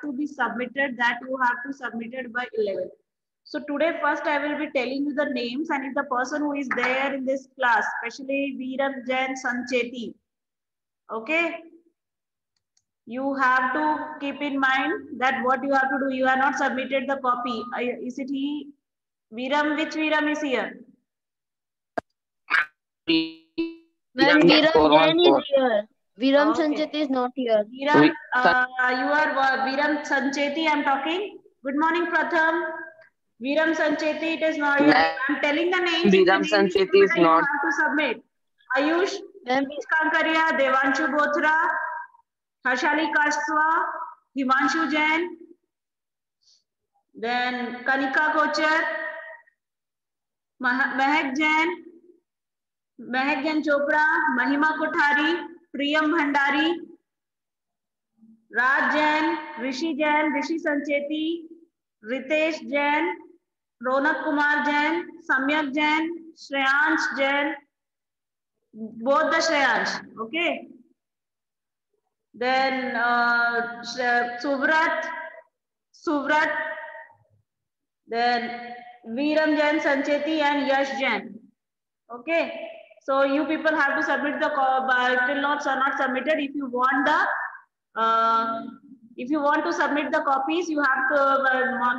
to be submitted, that you have to submit it by 11. So today first I will be telling you the names, and if the person who is there in this class, especially Veeram Jain Sancheti, okay, you have to keep in mind that what you have to do. You have not submitted the copy. Is it he? Veeram, which Veeram is here? Ma'am, Veeram Jain is here. Veeram Okay. Sancheti is not here. Veeram, you are Veeram Sancheti, I am talking. Good morning, Pratham. Veeram Sancheti, it is not here. I am telling the names. Veeram Sancheti is not. You have to submit. Ayush Kankaria, Devanshu Bothra, Harshali Kaswa, Himanshu Jain, then Kanika Kochar, Mehak Jain Chopra, Mahima Kothari, Priyam Bhandari, Raj Jain, Rishi Sancheti, Ritesh Jain, Ronak Kumar Jain, Samyak Jain, Shreyansh Jain, both the Shreyansh, okay. Then Suvrat, then Veeram Jain Sancheti and Yash Jain, okay. So you people have to submit the till notes are not submitted. If you want to submit the copies, you have to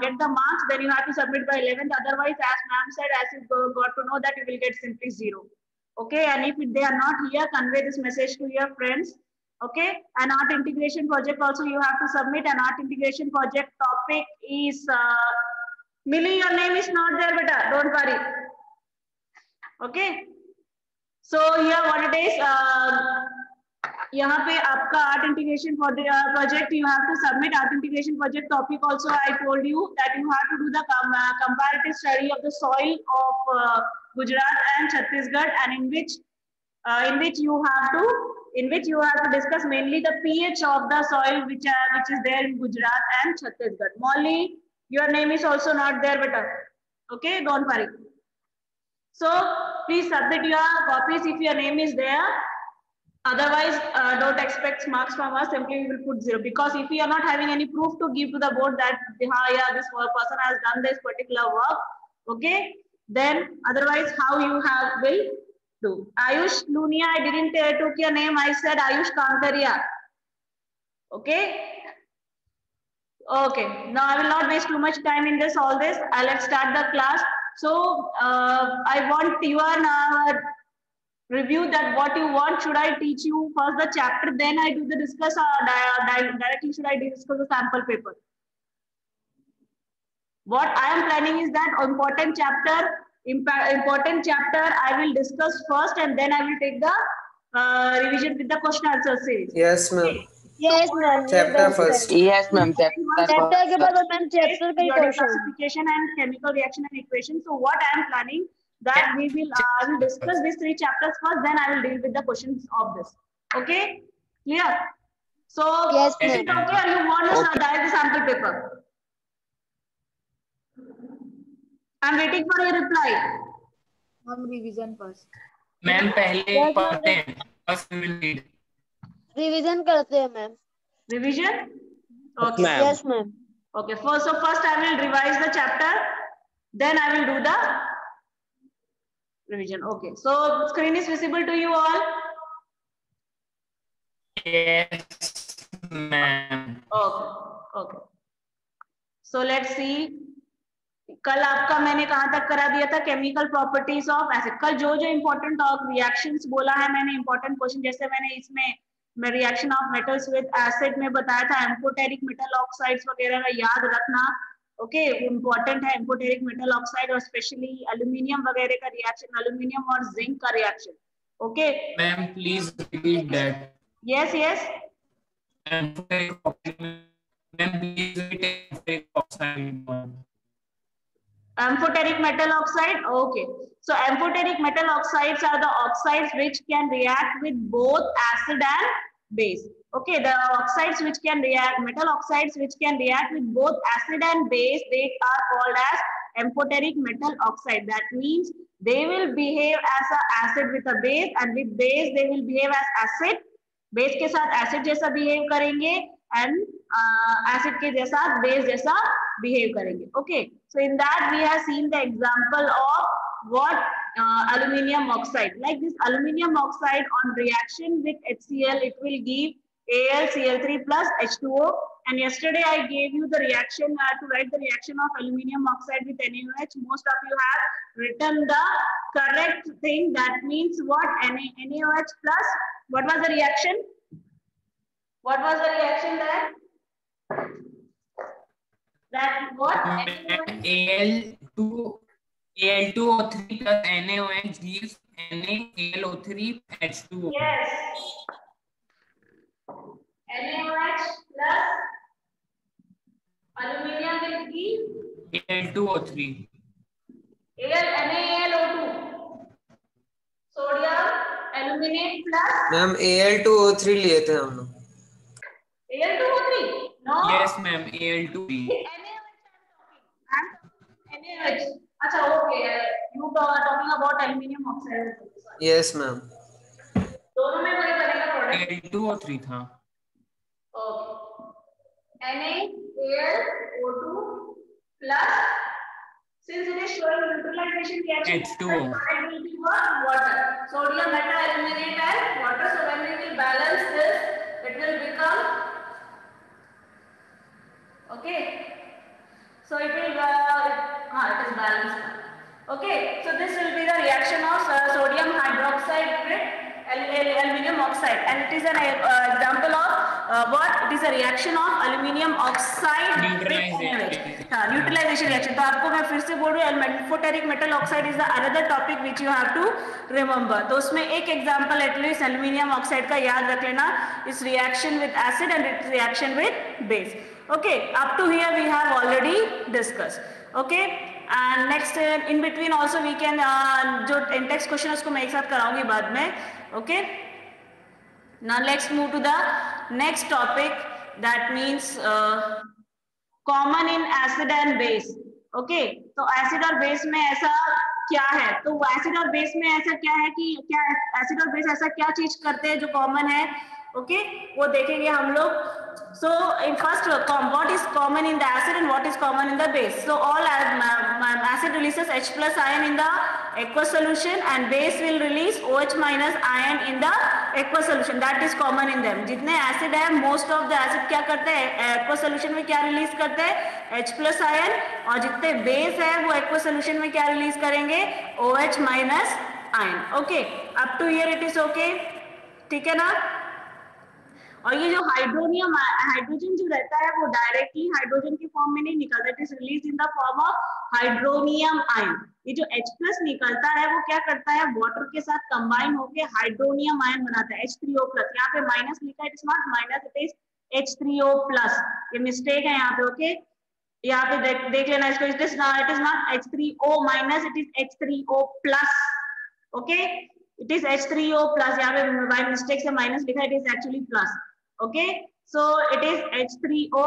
get the marks. Then you have to submit by 11th. Otherwise, as ma'am said, as you got to know that you will get simply 0. Okay, and if they are not here, convey this message to your friends. Okay, an art integration project also you have to submit. An art integration project topic is Millie. Your name is not there, beta. Don't worry. Okay. So here what it is, यहाँ पे आपका art integration project you have to submit. Art integration project topic also I told you that you have to do the comparative study of the soil of Gujarat and Chhattisgarh, and in which you have to discuss mainly the pH of the soil which is there in Gujarat and Chhattisgarh. Molly, your name is also not there, beta. Okay, don't worry. So please submit your copies if your name is there. Otherwise, don't expect marks from us. Simply we will put 0, because if we are not having any proof to give to the board that yeah, this person has done this particular work, okay, then otherwise how you will do. Ayush Lunia, I didn't took your name. I said Ayush Kankaria. Okay. Okay. Now I will not waste too much time in all this. Let's start the class. So I want your review that what you want. Should I teach you first the chapter, then I do the discuss, directly should I discuss the sample paper? What I am planning is that important chapter I will discuss first, and then I will take the revision with the question answer series. Yes, ma'am. Yes, ma'am. Chapter first. Yes, ma'am. Chapter के बाद ma'am chapter का question. Classification and chemical reaction and equation. So what I am planning that we will discuss these 3 chapters first, then I will deal with the questions of this. Okay, clear? So yes, is it okay, or you want to direct the sample paper? I am waiting for your reply. Revision first. Ma'am पहले पढ़ते हैं, first we will read. Revision करते हैं ma'am. Revision? Okay. Yes, ma'am. Okay. So first I will revise the chapter, then I will do the revision. Okay. So screen is visible to you all? Yes, ma'am. Okay. Okay. So let's see. कल आपका मैंने कहाँ तक करा दिया था, chemical properties of acid. कल जो इंपॉर्टेंट रिएक्शंस बोला है मैंने, इंपॉर्टेंट क्वेश्चन, जैसे मैंने इसमें मैं reaction of metals with acid में बताया था, एम्फोटेरिक मेटल ऑक्साइड्स वगैरह का याद रखना. ओके, इंपॉर्टेंट है एम्फोटेरिक मेटल ऑक्साइड, और स्पेशली एल्यूमिनियम वगैरह का रिएक्शन, एल्यूमिनियम और जिंक का reaction. Okay ma'am please repeat that. Yes yes ma'am please repeat oxide. Amphoteric metal oxide. Okay, so amphoteric metal oxides are the oxides which can react with both acid and base. Okay, the oxides which can react, metal oxides which can react with both acid and base, they are called as amphoteric metal oxide. That means they will behave as a acid with a base, and with base they will behave as acid. Base के साथ acid जैसा behave करेंगे, and acid के जैसा, base जैसा behave करेंगे. Okay, so in that we have seen the example of what aluminum oxide. Like this aluminum oxide on reaction with HCl, it will give AlCl3 plus H2O. And yesterday I gave you the reaction to write the reaction of aluminum oxide with NaOH. Most of you have written the correct thing. That means what? NaOH plus, what was the reaction? What was the reaction there? That what? Al2O3 plus NaOH gives NaAlO3 H2O. Yes. NaOH plus aluminum will give Al2O3. NaAlO2. Sodium aluminate plus. Ma'am Al2O3 लिए थे हम लोग. Al2O3. No. Yes, ma'am. Al2O3. NaOH. अच्छा, okay. You talking about aluminum oxide. Yes, ma'am. दोनों में कोई बनेगा product? Al2O3 था. Okay. NaAlO2 plus, since it is showing neutralization reaction, H2O. it will be what? Water. Sodium meta-aluminate and water. So when we will balance this, it will become, okay. So it will, it is balanced. Okay. So this will be the reaction of sodium hydroxide with aluminum oxide, and it is an example of what? It is a reaction of aluminum oxide neutralization reaction. तो आपको मैं फिर से बोल रही हूँ, amphoteric metal oxide is the another topic which you have to remember. तो उसमें एक example at least aluminum oxide का याद रख लेना, is reaction with acid and its reaction with base. Okay, up to here we have already discussed. Okay, and next in between also we can जो in-text question उसको मैं एक साथ कराऊंगी बाद में. Okay, now let's move to the next topic, that means common in acid and base. Okay, तो acid और base में ऐसा क्या है? तो acid और base में ऐसा क्या है कि क्या acid और base ऐसा क्या चीज करते हैं जो common है? Okay, वो देखेंगे हम लोग. So in first, what is common in the acid and what is common in the base? So all acid releases H plus ion in the aqueous solution and base will release OH minus ion in the aqueous solution. That is common in them. जितने acid है, most of the acid क्या करते हैं? Aqueous solution में क्या release करते हैं? H plus ion. और जितने base है वो aqueous solution में क्या release करेंगे? OH minus ion. Okay, up to here it is okay. ठीक है ना? और ये जो हाइड्रोजन जो रहता है वो डायरेक्टली हाइड्रोजन के फॉर्म में नहीं निकलता, it is release in the form of hydronium ion. ये जो H+ निकलता है वो क्या करता है? वाटर के साथ कंबाइन होकर हाइड्रोनियम आयन बनाता है, H3O+. यहाँ पे माइनस लिखा है, it is not minus, it is H3O+. ये मिस्टेक है यहाँ पे. ओके, यहाँ पे देख लेना इसको. It is not H3O-, it is H3O+. Okay, it is H3O+. यहाँ पे by mistake से माइनस लिखा है, it is actually plus. Okay, so it is H3O+.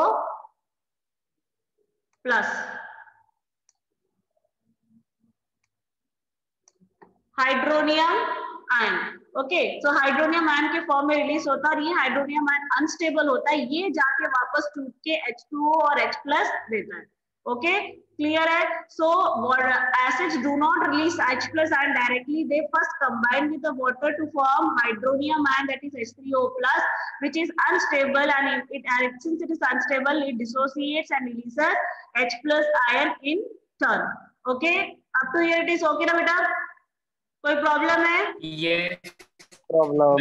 Hydronium ion. Okay, so hydronium ion के फॉर्म में रिलीज होता है और ये हाइड्रोनियम आयन अनस्टेबल होता है, ये जाके वापस टूट के H2O और H+ देता है. ओके, clear है? So acids do not release H+ ion directly. They first combine with the water to form hydronium ion, that is H3O+, which is unstable, and since it is unstable, it dissociates and releases H+ ion in turn. Okay, up to here it is okay ना बेटा? कोई problem है? Yes. Problem.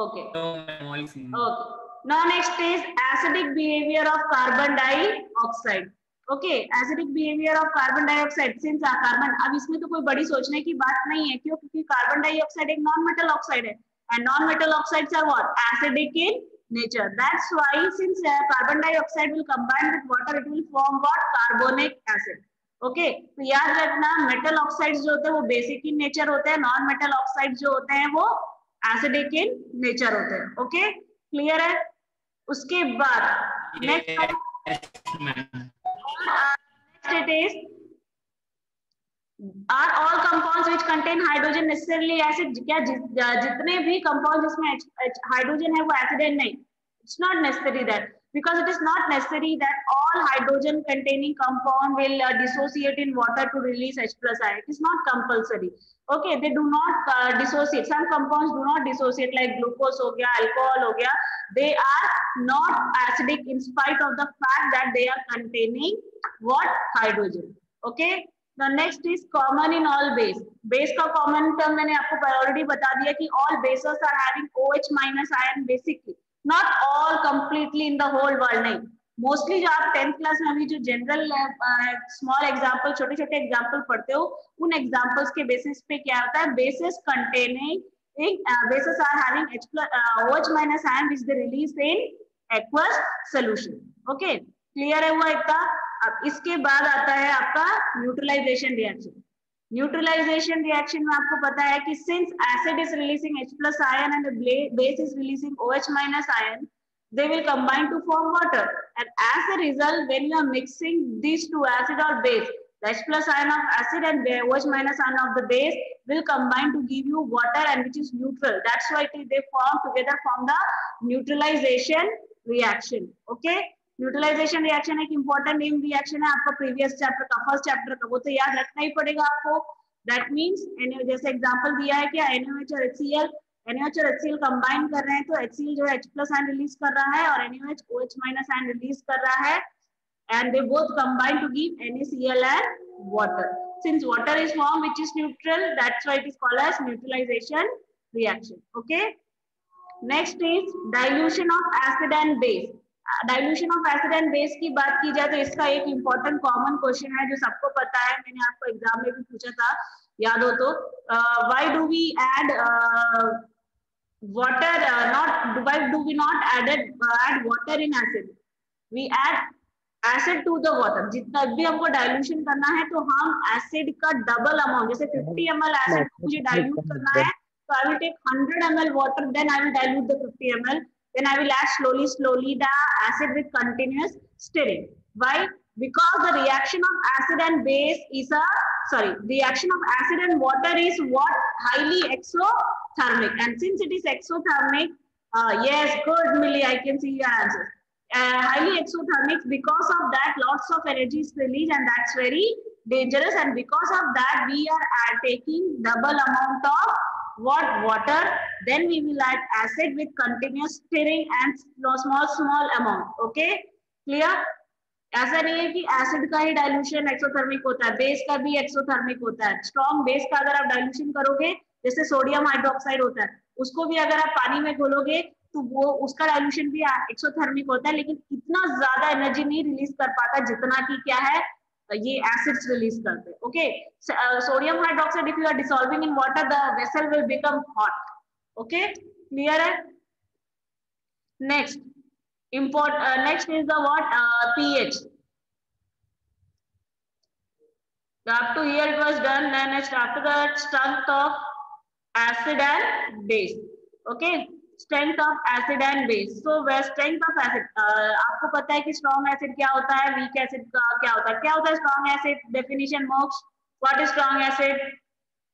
Okay. Okay. Now next is acidic behavior of carbon dioxide. Okay, acidic behaviour of carbon dioxide. Since carbon, अब इसमें तो कोई बड़ी सोचने की बात नहीं है, क्यों? क्योंकि कार्बन डाइऑक्साइड एक नॉन मेटल ऑक्साइड है, and non metal oxides are what? Acidic in nature. That's why since carbon dioxide will combine with water, it will form what? Carbonic acid. Okay, तो याद रखना मेटल ऑक्साइड्स जो होते हैं वो basic in nature होते हैं, नॉन मेटल ऑक्साइड जो होते हैं वो एसिडिक इन नेचर होते हैं. ओके, क्लियर है? उसके बाद next it is, are all compounds which contain hydrogen necessarily acid? क्या जितने भी compounds जिसमें हाइड्रोजन है वो एसिड है? नहीं, it's not necessary that. because it is not necessary that all hydrogen containing compound will dissociate in water to release H plus ion. It is not compulsory. Okay, they do not dissociate. Some compounds do not dissociate, like glucose हो गया, alcohol हो गया. They are not acidic in spite of the fact that they are containing what? Hydrogen. Okay. The next is common in all base. Base का common term मैंने आपको already बता दिया कि all bases are having OH minus ion basically. Not all completely in the whole world नहीं. Mostly जो आप 10th class में अभी जो general small example छोटे-छोटे example पढ़ते हो, उन examples के basis पे क्या होता है? Bases containing bases are having OH minus ion which they release in aqueous solution. Okay, clear है हुआ इतना? अब इसके बाद आता है आपका न्यूट्रलाइजेशन रिएक्शन. न्यूट्रलाइजेशन रिएक्शन में आपको पता है कि since acid is releasing H plus ion and the base is releasing OH minus ion, they will combine to form water, and as a result when you are mixing these two acid or base, the H plus ion of acid and the OH minus ion of the base will combine to give you water, and which is neutral. That's why they form together form the neutralization reaction. Okay, neutralisation reaction एक important name reaction है आपका previous chapter का, first chapter का, वो तो याद रखना ही पड़ेगा आपको. दैट मींस जैसे एग्जांपल दिया है कि NaOH और HCl, NaOH और HCl कंबाइन कर रहे हैं तो HCl जो H plus आयन रिलीज कर रहा है और NaOH OH minus ion release कर रहा है, and they both combine to give NaCl and water. Since water is formed which is neutral, that's why it is called as neutralization reaction. Okay, next is dilution of acid and base. Dilution of acid and base की बात की जाए तो इसका एक important common question है जो सबको पता है, मैंने आपको एग्जाम में भी पूछा था, याद हो तो. Why do we add water why do we not add water in acid? We add acid to the water. जितना भी हमको डाइल्यूशन करना है तो हम एसिड का डबल अमाउंट, जैसे 50 ml एसिड मुझे डाइल्यूट करना है तो I will take 100 ml water, then I will dilute the 50 ml. Then I will add slowly the acid with continuous stirring. Why? Because the reaction of acid and base is reaction of acid and water is what? Highly exothermic. And since it is exothermic, yes, good Millie, I can see your answers. Highly exothermic, because of that lots of energy is released, and that's very dangerous. And because of that we are taking double amount of water, then we will add acid with continuous stirring and small amount. Okay, clear? ऐसा नहीं है कि acid का ही dilution exothermic होता है, base का भी exothermic होता है. स्ट्रॉन्ग बेस का अगर आप डाइल्यूशन करोगे, जैसे सोडियम हाइड्रोक्साइड होता है, उसको भी अगर आप पानी में घोलोगे तो वो उसका डाइल्यूशन भी एक्सोथर्मिक होता है, लेकिन इतना ज्यादा एनर्जी नहीं रिलीज कर पाता जितना कि क्या है ये एसिड्स रिलीज करते हैं. Okay, sodium hydroxide if you are dissolving in water the vessel will become hot. Okay, clear है? Next next is the what? pH. Up to here it was done. Then next after that, strength of acid and base. Okay, strength of acid and base. So where strength of acid, आपको पता है कि strong acid क्या होता है, weak acid का क्या होता है? क्या होता है strong acid? Definition Mox. What is strong acid?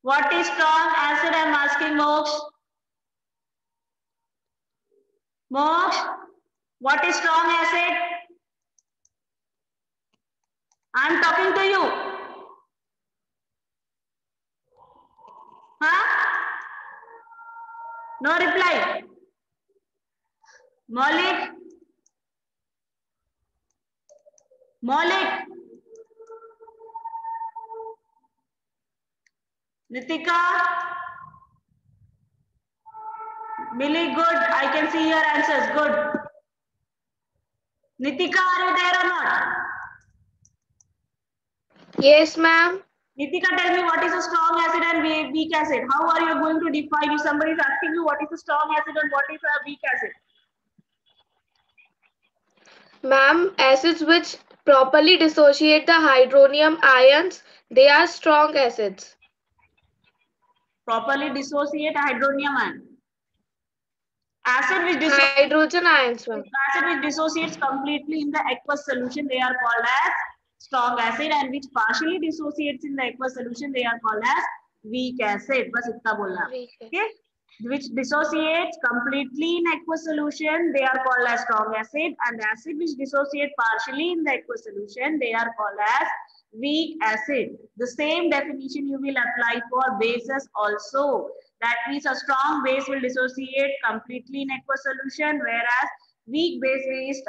What is strong acid? I'm asking Mox. Mox, what is strong acid? I'm talking to you. Huh? No reply. Maulik. Nitika. Millie, good. I can see your answers. Good. Nitika, are you there or not? Yes, ma'am. Nitika, tell me what is a strong acid and weak acid. How are you going to define if somebody is asking you what is a strong acid and what is a weak acid? Ma'am, acids which properly dissociate the hydronium ions, they are strong acids. Properly dissociate hydronium ion. Acid which hydrogen ions, ma'am. Acid which dissociates completely in the aqueous solution, they are called as strong acid, and which partially dissociates in the aqueous solution, they are called as weak acid. बस इतना बोलना. Okay. which dissociates completely in aqueous solution, they are called as strong acid, and the acid which dissociate partially in the aqueous solution, they are called as weak acid. The same definition you will apply for bases also. That means a strong base will dissociate completely in aqueous solution, whereas weak base is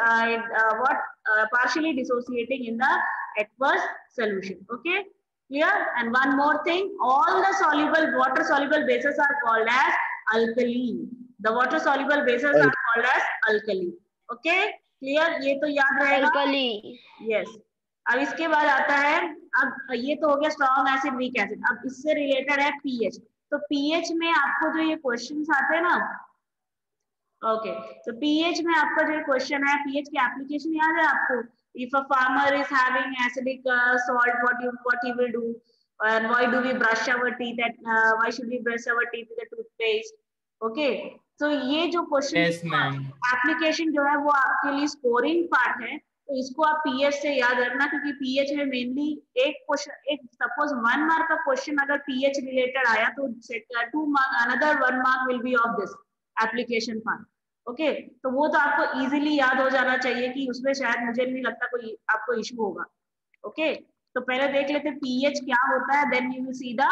partially dissociating in the aqueous solution. Okay, clear? And one more thing, all the soluble water soluble bases are called as alkali. The water soluble bases are called as alkali. Okay, clear? ये तो याद रहेगा. Alkali. Yes. अब इसके बाद आता है, अब ये तो हो गया स्ट्रॉन्ग एसिड वीक एसिड. अब इससे रिलेटेड है पीएच. तो पीएच में आपको जो ये क्वेश्चंस आते हैं ना, ओके, तो पीएच में आपका जो क्वेश्चन है, पीएच की एप्लीकेशन याद है आपको? If a farmer is having acidic salt, what he will do, and why do we brush our teeth? Why should we brush our teeth with a toothpaste? Okay, तो ये जो question application जो है वो आपके लिए स्कोरिंग पार्ट है. तो इसको आप पीएच से याद रखना, क्योंकि पीएच में मेनली एक क्वेश्चन, एक सपोज 1 मार्क का क्वेश्चन अगर पीएच रिलेटेड आया तो 2 mark, another 1 mark will be of this application part. Okay, तो वो तो आपको इजीली याद हो जाना चाहिए कि उसमें शायद मुझे नहीं लगता कोई आपको इशू होगा. ओके, तो पहले देख लेते हैं पीएच क्या होता है, then you will see the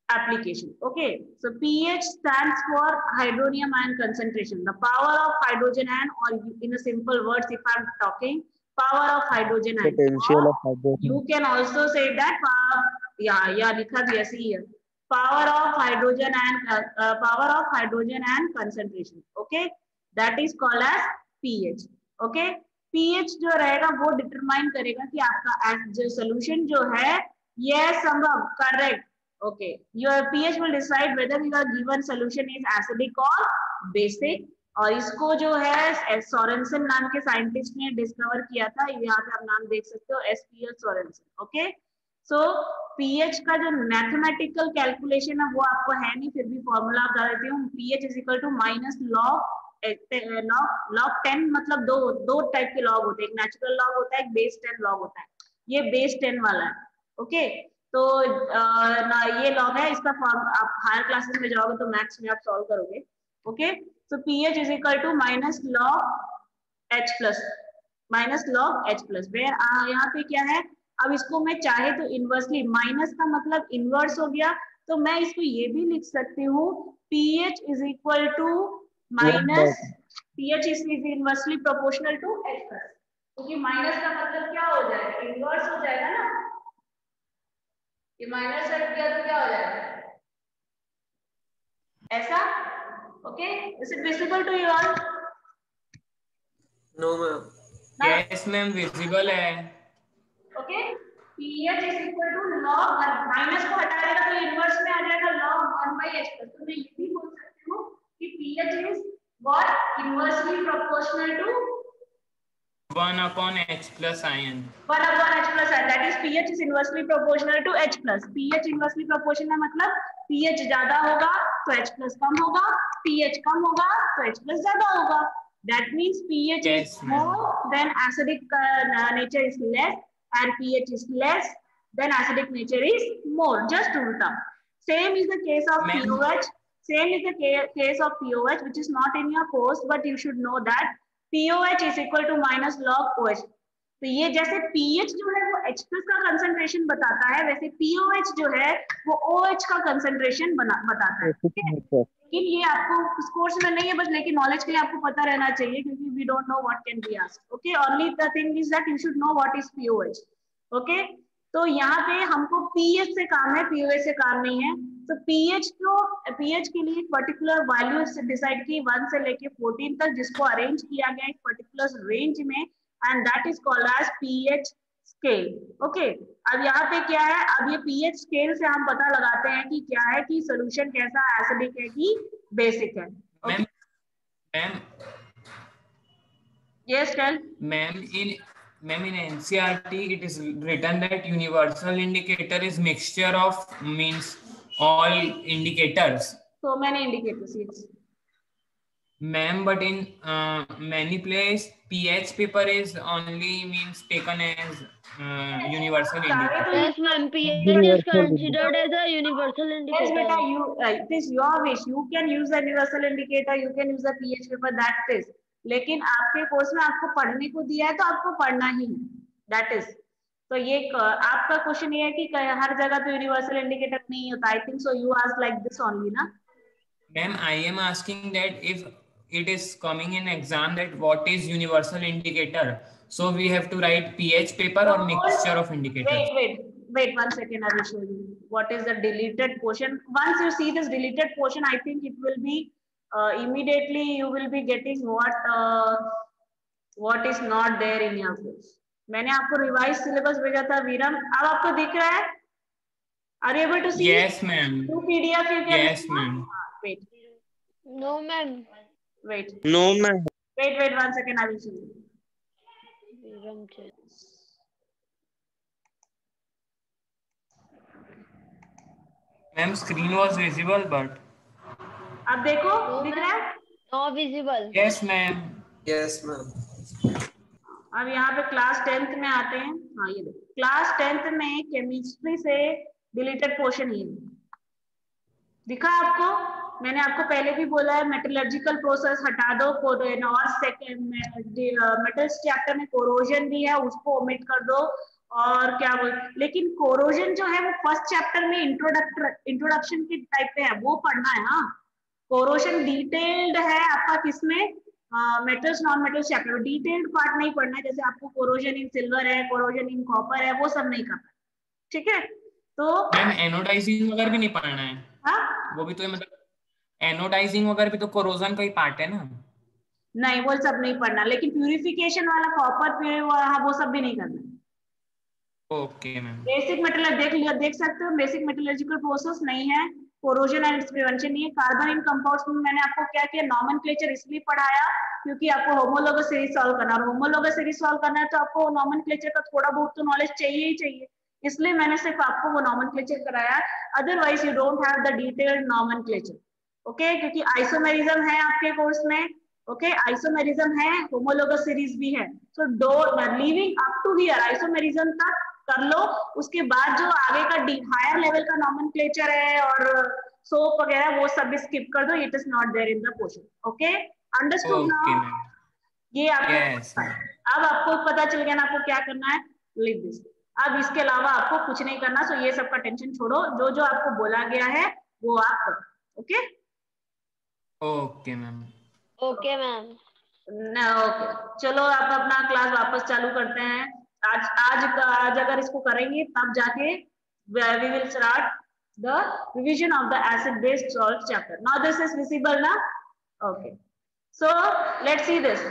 application. Okay, so pH stands for hydronium ion concentration, the power of hydrogen ion, or in a simple words, if I'm talking, power of hydrogen ion. Potential of hydrogen. You can also say that likha diya here. Power of hydrogen ion concentration. Okay, that is called as pH. Okay, pH जो रहेगा वो determine करेगा कि आपका जो solution जो है, yes संभव, correct. Okay, your pH will decide whether your given solution is acidic or basic. और इसको जो है सोरेनसन नाम के साइंटिस्ट ने डिस्कवर किया था. यहाँ पे आप नाम देख सकते हो, SPL Sorensen. Okay, so pH का जो मैथमेटिकल कैलकुलेशन है वो आपको है नहीं, फिर भी फॉर्मूला बता देती हूँ. PH is equal to minus log 10, मतलब दो टाइप के लॉग होते हैं, एक नेचुरल लॉग होता है, एक बेस 10 लॉग होता है. ये बेस 10 वाला है. ओके, तो ना ये लॉग है, इसका फॉर्म आप हायर क्लासेस में जाओगे तो मैथ्स में आप सॉल्व करोगे. Okay, so pH is equal to minus log H plus, minus log H plus. Where यहाँ पे क्या है, अब इसको मैं चाहे तो इनवर्सली, माइनस का मतलब इनवर्स हो गया, तो मैं इसको ये भी लिख सकती हूँ, pH is equal to minus, pH is inversely proportional to H plus, क्योंकि माइनस का मतलब क्या हो जाएगा, इनवर्स हो जाएगा ना. ये माइनस हट गया तो क्या हो जाएगा, ऐसा. Okay, is it visible to you all? No ma'am. Yes ma'am, visible है. Okay, pH is equal to log, minus को हटा देगा तो इनवर्स में आ जाएगा लॉग 1/h+. तो मैं ये भी बोल सकती हूँ कि pH is what, inversely proportional to 1/H+ ion. 1/H+, that is pH is inversely proportional to H+. pH inversely proportional मतलब pH ज्यादा होगा तो H+ कम होगा, pH कम होगा तो H+ ज्यादा होगा. That means pH is more, then acidic nature is less, and pH is less, then acidic nature is more. Just ulta. Same is the case of POH. Same is the case of POH, which is not in your course, but you should know that POH is equal to minus log OH. तो ये जैसे pH जो है वो H+ का concentration बताता है, वैसे POH जो है वो OH का कंसंट्रेशन बताता है. लेकिन ये आपको इस कोर्स में नहीं है बस, लेकिन नॉलेज के लिए आपको पता रहना चाहिए, क्योंकि we don't know what can be asked. Okay, only the thing is that you should know what is POH. ओके, तो यहाँ पे हमको pH से काम है, POH से काम नहीं है. तो pH के लिए पर्टिकुलर वैल्यू डिसाइड की 1 से लेके 14 तक, जिसको अरेंज किया गया एक पर्टिकुलर रेंज में, and that is called as pH scale. Okay, अब यहाँ पे क्या है, अब ये pH स्केल से हम पता लगाते हैं कि क्या है, कि सोल्यूशन कैसा एसिडिक है कि बेसिक है. Ma'am, yes tell. Ma'am, in NCERT it is written that universal indicator is mixture of, means all indicators. So many indicators, yes. Ma'am, but in many places pH paper is only means taken as universal indicator. Yes, ma'am. pH is considered as a universal Yes, indicator. beta, it is your wish. You can use the universal indicator. You can use the pH paper. That is. लेकिन आपके course में आपको पढ़ने को दिया है तो आपको पढ़ना ही. That is. तो ये आपका क्वेश्चन ये है कि हर जगह तो यूनिवर्सल इंडिकेटर नहीं होता. I think so. You ask like this only, ना? Ma'am, I am asking that if it is coming in exam that what is universal indicator, so we have to write pH paper or mixture of indicators. Wait 1 second. I will show you what is the deleted portion. Once you see this deleted portion, I think it will be immediately you will be getting what is not there in your course. मैंने आपको revise syllabus भेजा था वीरम. अब आपको दिख रहा है? Are you able to see? Yes, ma'am. Through PDF you can. Yes, ma'am. Wait. No, ma'am. Wait. No, ma'am. Wait 1 second. I will show you. Ma'am, screen was visible, but. अब देखो No, दिख रहा है? Not visible. Yes, ma'am. Yes, ma'am. अब यहाँ पे class 10th में आते हैं. हाँ ये देखो क्लास 10th में केमिस्ट्री से डिलीटेड पोर्शन ये दिखा आपको. मैंने आपको पहले भी बोला है मेटलर्जिकल प्रोसेस हटा दो और सेकंड मेटल्स चैप्टर में कोरोजन भी है उसको ओमिट कर दो. और क्या बोल लेकिन कोरोजन जो है वो फर्स्ट चैप्टर में इंट्रोडक्शन के टाइप पे है वो पढ़ना है. हाँ कोरोजन डिटेल्ड है आपका किसमें मेटल्स नॉन मेटल्स चैप्टर में. डिटेल्ड पार्ट नहीं पढ़ना है. जैसे आपको कोरोजन इन सिल्वर है कोरोजन इन कॉपर है वो सब नहीं करना. ठीक है तो मैम एनोडाइजिंग वगैरह भी नहीं पढ़ना है. हाँ वो भी तो मतलब एनोडाइजिंग वगैरह भी तो कोरोजन का ही पार्ट है ना. नहीं वो सब नहीं पढ़ना. लेकिन प्यूरिफिकेशन वाला कॉपर पे वो सब भी नहीं करना. Okay ma'am. बेसिक मेटल देख सकते हो. बेसिक मेटलर्जिकल प्रोसेस नहीं है. कोरोजन एंड इट्स प्रिवेंशन नहीं है. कार्बन इन कंपाउंड्स में मैंने आपको क्या किया नॉमेनक्लेचर इसलिए पढ़ाया क्योंकि आपको होमोलोगस सीरीज सॉल्व करना है. और होमोलोगस सीरीज सॉल्व करना है तो आपको नॉमेनक्लेचर का थोड़ा बहुत तो नॉलेज चाहिए ही चाहिए. इसलिए मैंने सिर्फ आपको वो नॉमेनक्लेचर कराया. Otherwise you don't have the detailed nomenclature. Okay क्योंकि आइसोमेरिज्म है आपके कोर्स में. ओके आइसोमेरिज्म है होमोलोगस सीरीज भी है. So do leaving up to here isomerism तक कर लो. उसके बाद जो आगे का हायर लेवल का नॉमेनक्लेचर है और सोप वगैरह वो सब भी स्किप कर दो. It is not there in the portion. Okay understood okay now. Ma'am. ये आपको Yes, पता है. अब आपको पता चल गया ना आपको क्या करना है. लिख दिस. अब इसके अलावा आपको कुछ नहीं करना. सो ये सबका टेंशन छोड़ो. जो जो आपको बोला गया है वो आप करो. Okay okay ma'am. Okay, ma'am. Okay चलो आप अपना क्लास वापस चालू करते हैं. आज अगर इसको करेंगे तब जाके we will start the revision of the acid base salt chapter. Now this is visible ना. Okay so let's see this.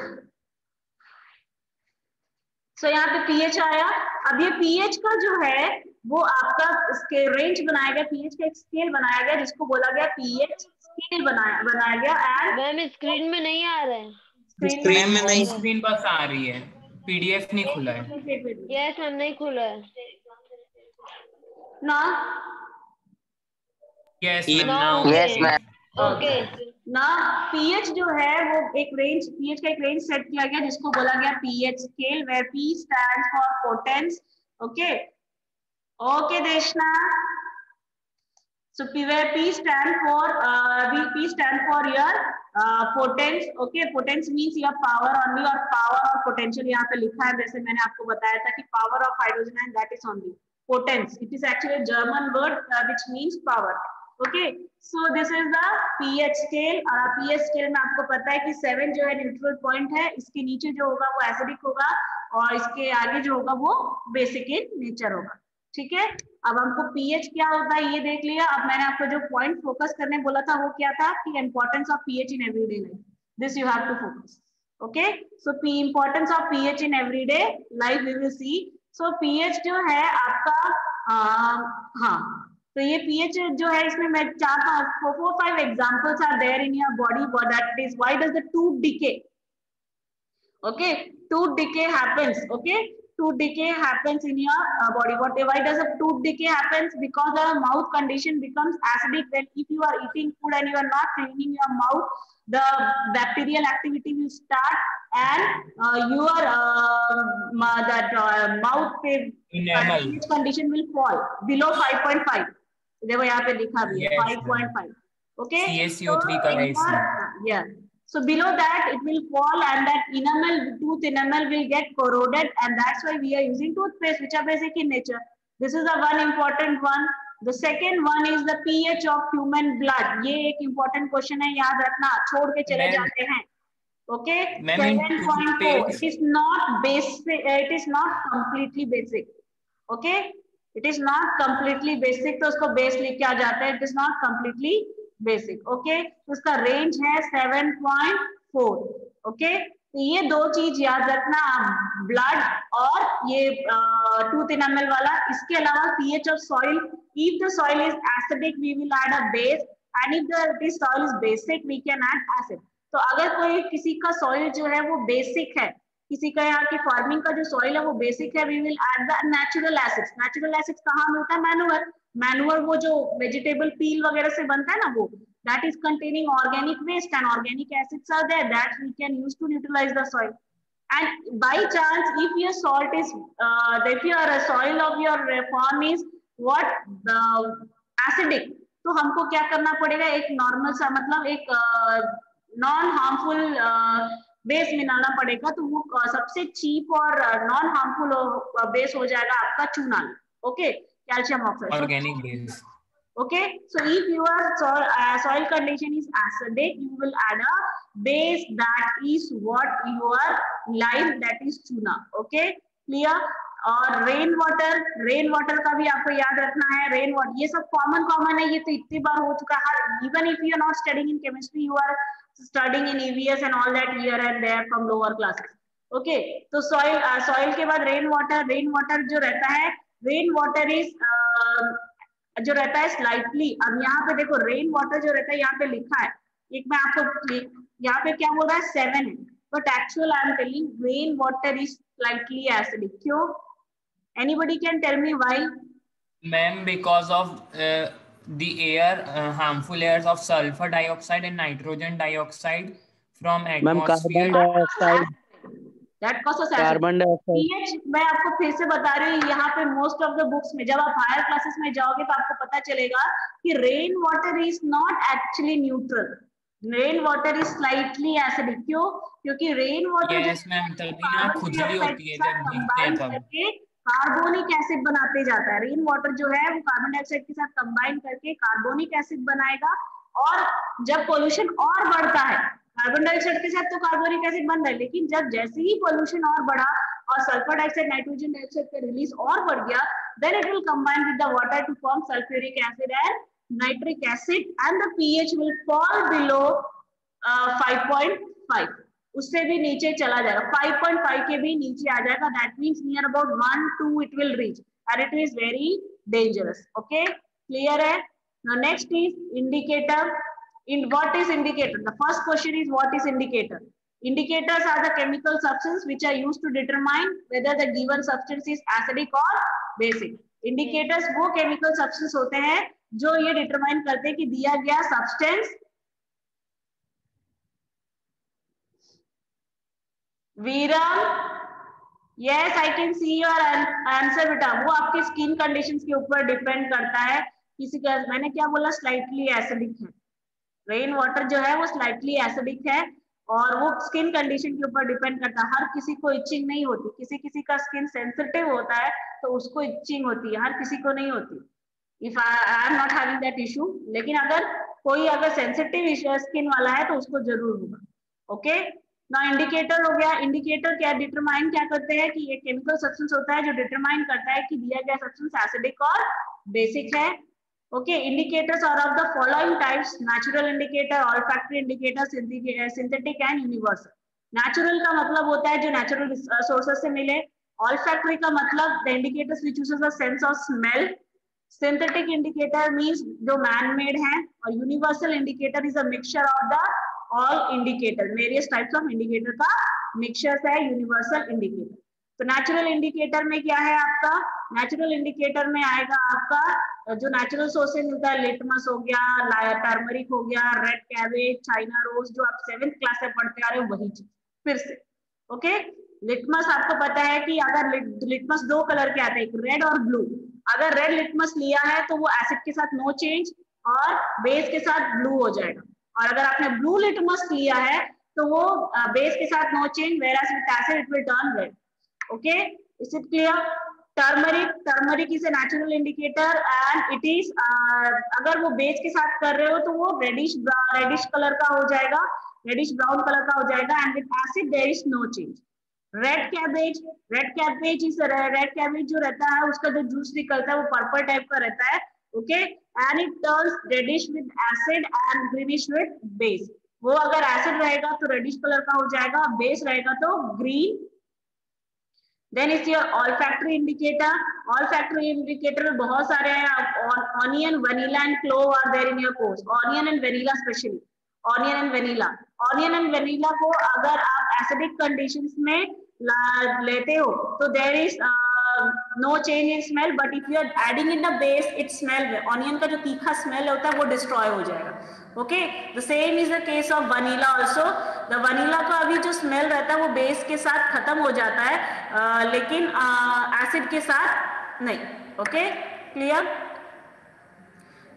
so यहाँ पे pH आया. अब ये pH का जो है वो आपका इसके रेंज बनाया गया. pH का एक स्केल बनाया गया जिसको बोला गया pH स्केल बनाया गया. एंड मैम स्क्रीन में नहीं आ रहे हैं. स्क्रीन में नहीं. स्क्रीन बस आ रही है. पीडीएफ नहीं खुला है. यस मैम नहीं खुला है. ना yes Yes, ma'am. Now Yes, ma'am. Okay ना pH जो है वो एक रेंज pH का एक रेंज सेट किया गया जिसको बोला गया pH scale where P stands for potence. okay देशना. so where P stand for your potence. okay potence means your power only or power or potential. यहाँ पे लिखा है जैसे मैंने आपको बताया था कि power of hydrogen and that is only potence. it is actually a German word which means power. okay so this is the pH scale. और pH scale में आपको पता है कि 7 जो है न्यूट्रल पॉइंट है. इसके नीचे जो होगा वो एसिडिक होगा और इसके आगे जो होगा वो बेसिक इन नेचर होगा. ठीक है अब हमको pH क्या होता है ये देख लिया. अब मैंने आपको जो पॉइंट फोकस करने बोला था वो क्या था कि importance of pH in everyday life. This you have to focus. Okay so importance of pH in everyday life we will see. So pH जो है आपका हाँ तो ये pH जो है इसमें मैं 4-5 examples are there in your body. That is why does the tooth decay. okay tooth decay happens. okay tooth decay happens in your body. Why does a tooth decay happens? Because the mouth condition becomes acidic. When if you are eating food and you are not cleaning your mouth, the bacterial activity will start, and your mouth pH condition will fall below 5.5. देखो यहाँ पे लिखा भी है 5.5. Okay. CaCO3 का है इसमें. Yeah. So below that it will fall, and that enamel, tooth enamel will get corroded, and that's why we are using toothpaste, which are basic in nature. This is the one important one. The second one is the pH of human blood. ये एक important question है, याद रखना, छोड़ के चले जाते हैं. Okay. 7.4. It is not basic. It is not completely basic. Okay. It is not completely basic. तो उसको base लिख के आ जाता है. It is not completely basic. Okay. तो उसका range है 7.4. Okay. तो ये दो चीज याद रखना, ब्लड और ये टूथ इनामल वाला. इसके अलावा pH of soil. If the soil is acidic, we will add a base, and if the soil is basic, we can add acid. तो अगर कोई किसी का soil जो है वो basic है, किसी का यहाँ की फार्मिंग का जो सॉइल है वो बेसिक है, we will add the natural acids. Natural acids कहाँ मिलता है? मैन्योर. मैन्योर वो जो वेजिटेबल पील वगैरह से बनता है ना, वो that is containing organic waste, and organic acids are there that we can use to neutralize the soil. And by chance, if your salt is, if your soil of your farm is what acidic, तो हमको क्या करना पड़ेगा? एक normal सा, मतलब एक non harmful base मिलाना पड़ेगा. तो वो सबसे चीप और नॉन हार्मफुल बेस हो जाएगा आपका चूना. Okay. Calcium oxide, organic base. Okay, so if your soil condition is acidic, you will add a base that is what your lime, that is chuna. Okay, clear? और rain water का भी आपको याद रखना है. रेन वाटर ये सब common है, ये तो इतनी बार हो चुका है. Even if you are not studying in chemistry, you are studying in EVS and all that here and there from lower classes. Okay, तो सॉइल के बाद रेन वाटर जो रहता है, रेन वाटर इज जो रहता है स्लाइटली. अब यहाँ पे देखो रेन वाटर जो रहता है, यहाँ पे लिखा है, एक मैं आपको यहाँ पे क्या बोल रहा है 7 है, but actual I am telling rain water is slightly acidic. क्यों? Anybody can tell me why? Ma'am, because of the air, harmful airs of sulfur dioxide and nitrogen dioxide from atmosphere. That causes carbon dioxide. pH मैं आपको फिर से बता रही हूँ, यहाँ पे मोस्ट ऑफ द बुक्स में जब आप हायर क्लासेस में जाओगे तो आपको पता चलेगा कि rain water is not actually neutral. Rain water is slightly acidic. क्यों? क्योंकि रेन वाटर खुजली होती है जब भीगते हैं तब, कार्बोनिक एसिड बनाते जाता है. रेन वाटर जो है वो कार्बन डाइऑक्साइड के साथ कंबाइन करके कार्बोनिक एसिड बनाएगा, और जब पोल्यूशन और बढ़ता है, कार्बन डाइऑक्साइड के साथ तो कार्बोनिक एसिड बन रहा है, लेकिन जब जैसे ही पोल्यूशन और बढ़ा और सल्फर डाइऑक्साइड, नाइट्रोजन डाइऑक्साइड का रिलीज और बढ़ गया, then it will combine with the water to form sulphuric acid and nitric acid, and the pH will fall below 5.5. उससे भी नीचे चला जाएगा, 5.5 के भी नीचे आ जाएगा. That means near about 1-2 it will reach, and it is very dangerous. Okay, clear है? Now next is indicator. In what is indicator? The first question is what is indicator? Indicators are the chemical substance which are used to determine whether the given substance is acidic or basic. Indicators वो chemical substance होते हैं जो ये determine करते हैं कि दिया गया substance Viram, yes I can see your answer बेटा. वो आपके skin conditions के ऊपर depend करता है. किसी का मैंने क्या बोला? Slightly acidic है. रेन वाटर जो है वो स्लाइटली एसिडिक है, और वो स्किन कंडीशन के ऊपर डिपेंड करता है. हर किसी को इचिंग नहीं होती, किसी का स्किन सेंसिटिव होता है तो उसको इचिंग होती है, हर किसी को नहीं होती. If I am not having that issue, लेकिन अगर सेंसिटिव स्किन वाला है तो उसको जरूर होगा. ओके, ना इंडिकेटर हो गया. इंडिकेटर क्या डिटरमाइन क्या करते हैं कि ये केमिकल सब्सटेंस होता है जो डिटरमाइन करता है कि दिया गया सब्सटेंस एसिडिक और बेसिक है. Okay, indicators are of the following types: natural indicator, olfactory indicator, synthetic and universal. Natural का मतलब होता है जो natural sources से मिले. Olfactory का मतलब the indicators which uses a sense of smell. Synthetic indicator means जो man-made है, और universal indicator is a mixture of the all indicator. Various types of indicator का mixture है universal indicator. तो नेचुरल इंडिकेटर में क्या है आपका, नेचुरल इंडिकेटर में आएगा आपका जो नेचुरल सोर्सेज मिलता है, लिटमस हो गया, टर्मरिक हो गया, रेड कैबेज, चाइना रोज, जो आप 7th क्लास से पढ़ते आ रहे हो वही चीज फिर से। ओके, लिटमस आपको पता है कि अगर लिटमस दो कलर के आते हैं, एक रेड और ब्लू। अगर रेड लिटमस लिया है तो वो एसिड के साथ नो चेंज और बेस के साथ ब्लू हो जाएगा, और अगर आपने ब्लू लिटमस लिया है तो वो बेस के साथ no change, whereas with acid it will turn red. Okay, is it clear? Turmeric is a natural indicator and it is अगर वो बेस के साथ कर रहे हो तो वो रेडिश कलर का हो जाएगा, रेडिश ब्राउन कलर का हो जाएगा, and with acid there is no change. Red cabbage जो रहता है उसका जो जूस निकलता है वो पर्पल टाइप का रहता है। Okay, and it turns reddish with acid and greenish with base. वो अगर एसिड रहेगा तो रेडिश कलर का हो जाएगा, बेस रहेगा तो green. Then is your olfactory indicator. Olfactory indicator में बहुत सारे हैं, onion, vanilla and clove are there in your course. Onion and vanilla specially, onion and vanilla को अगर आप एसिडिक कंडीशंस में लेते हो तो there is no change in smell, but if you are adding in the base it smell, onion का जो तीखा स्मेल होता है वो डिस्ट्रॉय हो जाएगा। Okay, the same is the case of vanilla also. The vanilla का अभी जो स्मेल रहता है वो बेस के साथ खत्म हो जाता है, लेकिन एसिड के साथ नहीं। Okay, clear?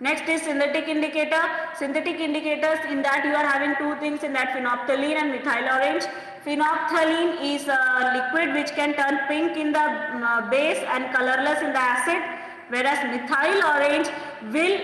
Next is synthetic indicator. Synthetic indicators, in that you are having two things in that, phenolphthalein and methyl orange. Phenolphthalein is a liquid which can turn pink in the base and colorless in the acid, whereas methyl orange will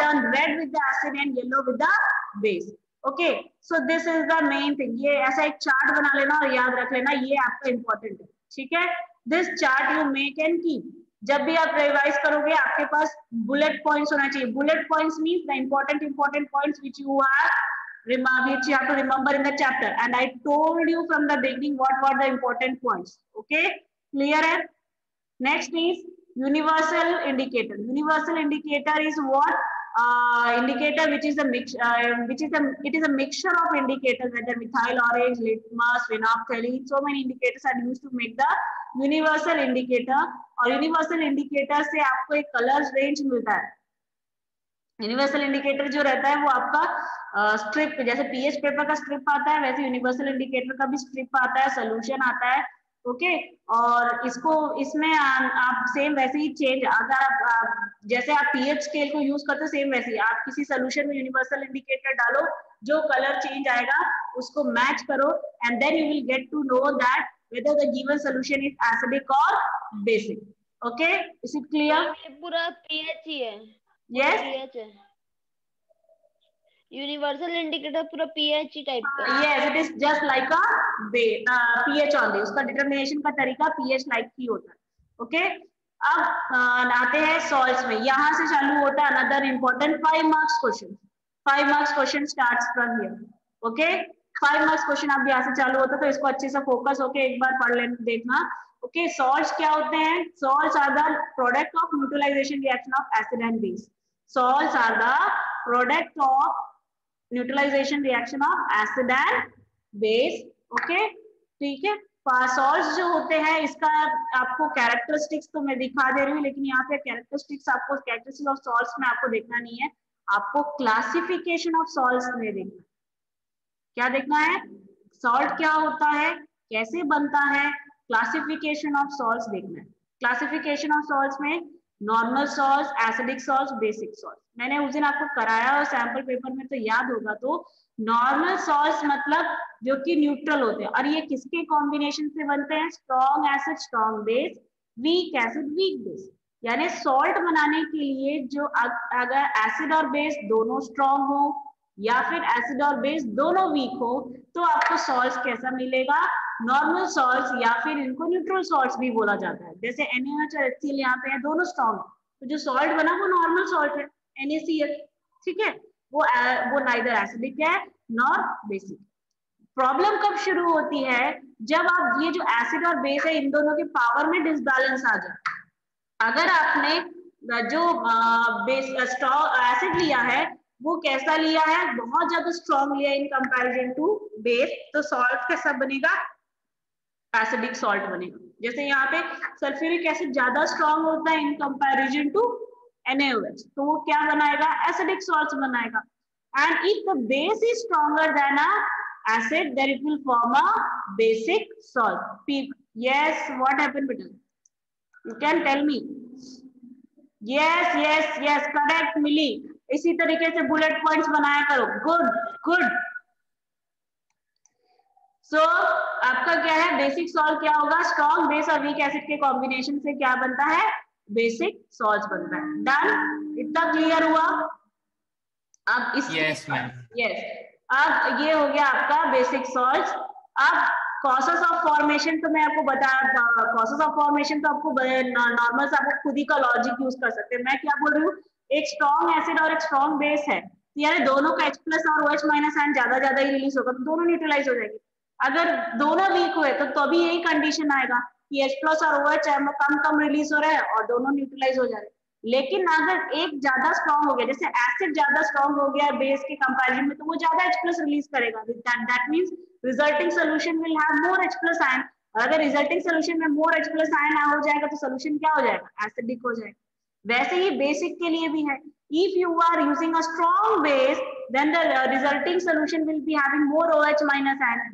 turn red with the acid and yellow with the base. Okay, so this is the main thing. ये ऐसा एक chart बना लेना और याद रख लेना, ये आपका इंपॉर्टेंट है। ठीक है, this chart you make and keep. जब भी आप रिवाइज करोगे आपके पास बुलेट पॉइंट्स होना चाहिए। Bullet points means the important points which you have to remember in the chapter, and I told you from the beginning what were the important points. Okay, clear है? Next is universal indicator. Universal indicator is what? Indicator which is a it is a mixture of indicators, whether methyl orange, litmus, phenolphthalein, so many indicators are used to make the universal indicator. और universal indicator से आपको एक colours range मिलता है। Universal indicator जो रहता है वो आपका स्ट्रिप, जैसे पीएच पेपर का स्ट्रिप आता है वैसे यूनिवर्सल इंडिकेटर का भी स्ट्रिप आता है, सोल्यूशन आता है। ओके, और इसमें आप सेम वैसे ही चेंज, अगर आप जैसे आप पीएच स्केल को यूज करते हो सेम वैसे ही आप किसी सोल्यूशन में यूनिवर्सल इंडिकेटर डालो, जो कलर चेंज आएगा उसको मैच करो, and then you will get to know that whether the given solution is acidic or basic. Okay, is it clear? पूरा pH ही है। Yes, pH है। यूनिवर्सल इंडिकेटर पूरा pH टाइप का। yes, it is just like a pH only. उसका determination का तरीका pH like he होता है। ओके, अब आते हैं सॉल्ट्स में। यहाँ से चालू होता है another important 5 marks question. 5 marks question starts from here. Okay, 5 marks question अब यहाँ से चालू होता है, तो इसको अच्छे से फोकस होके एक बार पढ़ लेना, देखना। ओके, सॉल्ट्स क्या होते हैं? Salts are the product of neutralisation reaction of acid and base. Salts are the product of neutralisation reaction of acid and base. Okay, ठीक है। सॉल्ट्स जो होते हैं इसका आपको कैरेक्टरिस्टिक्स तो मैं दिखा दे रही हूँ, लेकिन यहाँ पे कैरेक्टरिस्टिक्स ऑफ सॉल्ट्स में आपको देखना नहीं है, आपको क्लासिफिकेशन ऑफ सॉल्ट्स में देखना। क्या देखना है? सॉल्ट क्या होता है, कैसे बनता है, क्लासिफिकेशन ऑफ सॉल्ट्स देखना है। क्लासिफिकेशन ऑफ सॉल्ट्स में normal salts, acidic salts, basic salts मैंने उस दिन आपको कराया और सैंपल पेपर में तो याद होगा। तो नॉर्मल सॉल्ट्स मतलब जो कि न्यूट्रल होते हैं, और ये किसके कॉम्बिनेशन से बनते हैं? Strong acid strong base, weak acid weak base. यानी सॉल्ट बनाने के लिए जो अगर एसिड और बेस दोनों स्ट्रॉन्ग हो या फिर एसिड और बेस दोनों वीक हो तो आपको सॉल्ट्स कैसा मिलेगा? नॉर्मल सॉल्ट्स, या फिर इनको न्यूट्रल सॉल्ट्स भी बोला जाता है। जैसे NaOH और HCl यहाँ पे है, दोनों स्ट्रॉन्ग, तो जो सॉल्ट बना वो नॉर्मल सॉल्ट है NaCl। ठीक है, वो नाइदर एसिडिक है नॉर बेसिक। प्रॉब्लम कब शुरू होती है? जब आप ये जो एसिड और बेस है इन दोनों के पावर में डिसबैलेंस आ जाए। अगर आपने जो बेस एसिड लिया है वो कैसा लिया है? बहुत ज्यादा स्ट्रॉन्ग लिया इन कंपैरिजन टू बेस, तो सॉल्ट कैसा बनेगा? एसिडिक सॉल्ट बनेगा। जैसे यहाँ पे सल्फ्यूरिक एसिड ज्यादा स्ट्रॉन्ग होता है इन कंपैरिजन टू NaOH, तो वो क्या बनाएगा, एसिडिक सॉल्ट्स बनाएगा. And if the base is stronger than a acid, then it will form a basic salt. Yes, what happened, beta? You can tell me. Yes, correct, मिली. इसी तरीके से bullet points बनाया करो. गुड. सो आपका क्या है, basic salt क्या होगा, स्ट्रॉन्ग बेस और वीक एसिड के कॉम्बिनेशन से क्या बनता है, बेसिक सॉल्ट बनता है. डन, इतना क्लियर हुआ. अब इस यस मैम. यस, अब ये हो गया आपका बेसिक सॉल्ट्स. अब कॉसेस ऑफ फॉर्मेशन तो मैं आपको बताया, कॉसेस ऑफ फॉर्मेशन तो आपको नॉर्मल से आपको खुद ही का लॉजिक यूज कर सकते हैं. मैं क्या बोल रही हूँ, एक स्ट्रॉन्ग एसिड और एक स्ट्रॉन्ग बेस है, तो यार दोनों का H+ और OH- आयन ज्यादा ही रिलीज होगा, तो दोनों न्यूट्रलाइज हो जाएंगे. अगर दोनों वीक हुए तो तभी यही कंडीशन आएगा कि H+ और OH कम रिलीज हो रहा है और दोनों न्यूट्रलाइज हो जा रहे हैं. लेकिन अगर एक ज्यादा स्ट्रॉन्ग हो गया, जैसे एसिड ज्यादा स्ट्रॉन्ग हो गया बेस के कंपैरिजन में, तो वो ज्यादा H+ रिलीज करेगा. That means resulting solution will have more H+ ion. और अगर रिजल्टिंग सॉल्यूशन में मोर H+ आयन हो जाएगा तो सॉल्यूशन क्या हो जाएगा, एसिडिक हो जाएगा. वैसे ही बेसिक के लिए भी है. If you are using a strong base, then the resulting solution will be having more OH- ion.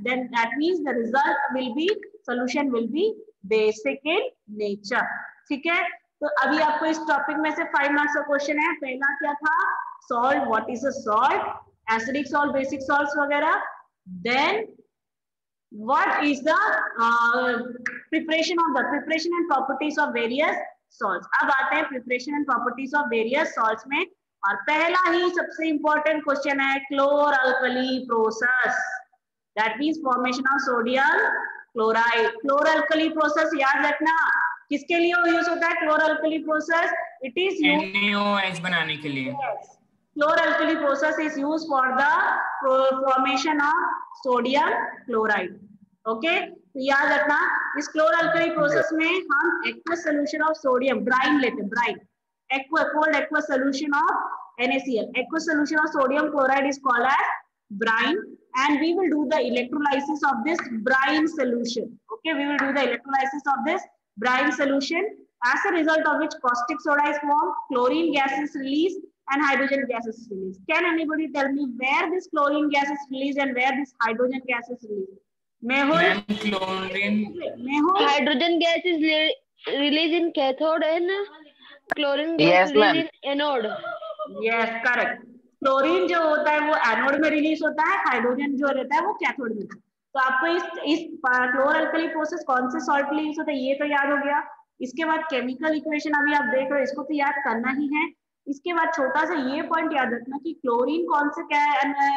Then that means the solution will be basic in nature. ठीक है. तो अभी आपको इस टॉपिक में से 5 मार्क्स का क्वेश्चन है. पहला क्या था, salt, what is a salt, acidic salt, basic salts वगैरह. Then what is the preparation and properties of various salts. अब आते हैं preparation and properties of various salts में, और पहला ही सबसे important question है chlor-alkali process. That means formation of sodium chloride. Chlor-alkali process याद रखना, किसके लिए यूज होता है chlor-alkali process? It is used NaOH बनाने के लिए. Yes. Chlor-alkali process is used for the formation of sodium chloride. Okay, तो याद रखना इस chlor-alkali process में हम aqueous solution of sodium brine लेते हैं. brine, aqueous solution of NaCl. Aqueous solution of sodium chloride is called as brine, and we will do the electrolysis of this brine solution. Okay, we will do the electrolysis of this brine solution, as a result of which caustic soda is formed, chlorine gas is released, and hydrogen gas is released. Can anybody tell me where this chlorine gas is released and where this hydrogen gas is released? Ma'am, chlorine. Hydrogen gas is released in cathode and chlorine gas is released in anode. Yes, correct. Chlorine जो होता है वो anode में release होता है, hydrogen जो रहता है वो कैथोड में. तो आपको इस क्लोर-अल्कली प्रोसेस कौन से सॉल्ट के लिए यूज होता है ये तो याद हो गया. इसके बाद केमिकल इक्वेशन अभी आप देख रहे हो, इसको तो याद करना ही है. इसके बाद छोटा सा ये पॉइंट याद रखना कि क्लोरीन कौन से क्या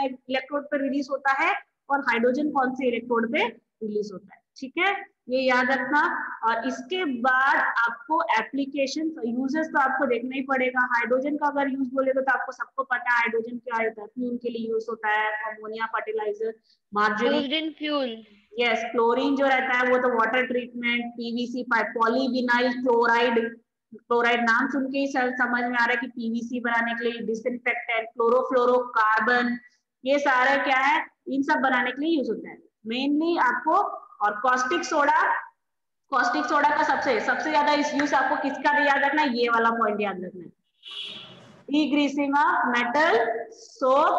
इलेक्ट्रोड पे रिलीज होता है और हाइड्रोजन कौन से इलेक्ट्रोड पे रिलीज होता है. ठीक है, ये याद रखना. और इसके बाद आपको एप्लीकेशन यूजेस तो आपको देखना ही पड़ेगा. हाइड्रोजन का अगर यूज बोलेगा तो आपको सबको पता है हाइड्रोजन क्या होता है. फ्यूल के लिए यूज होता है, ammonia fertiliser, margarine, fuel. Yes. Chlorine जो रहता है वो तो water treatment, PVC pipe, polyvinyl chloride नाम सुन के ही समझ में आ रहा है कि पीवीसी बनाने के लिए, डिसइंफेक्टेंट, क्लोरोफ्लोरोकार्बन, ये सारा क्या है, इन सब बनाने के लिए यूज होता है मेनली आपको. और कॉस्टिक सोडा का सबसे ज्यादा इस यूज आपको किसका याद रखना है, ये वाला पॉइंट याद रखना है. Degreasing of metal, soap,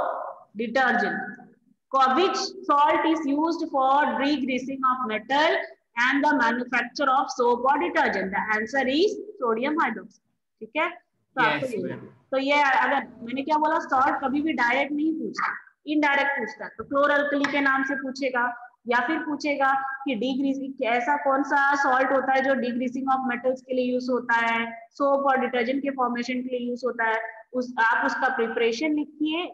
detergent. Which salt is used for degreasing of metal and the manufacture of soap or detergent? The answer is sodium hydroxide. ठीक है, तो आपको ये, तो ये अगर मैंने क्या बोला, सॉल्ट कभी भी डायरेक्ट नहीं पूछता, इनडायरेक्ट पूछता. तो क्लोर-अल्कली के नाम से पूछेगा, या फिर पूछेगा कि डीग्रीसिंग ऐसा कौन सा सॉल्ट होता है जो डीग्रीसिंग ऑफ मेटल्स के लिए यूज होता है, सोप और डिटर्जेंट के फॉर्मेशन के लिए यूज होता है. आप उसका प्रिपरेशन लिखिए.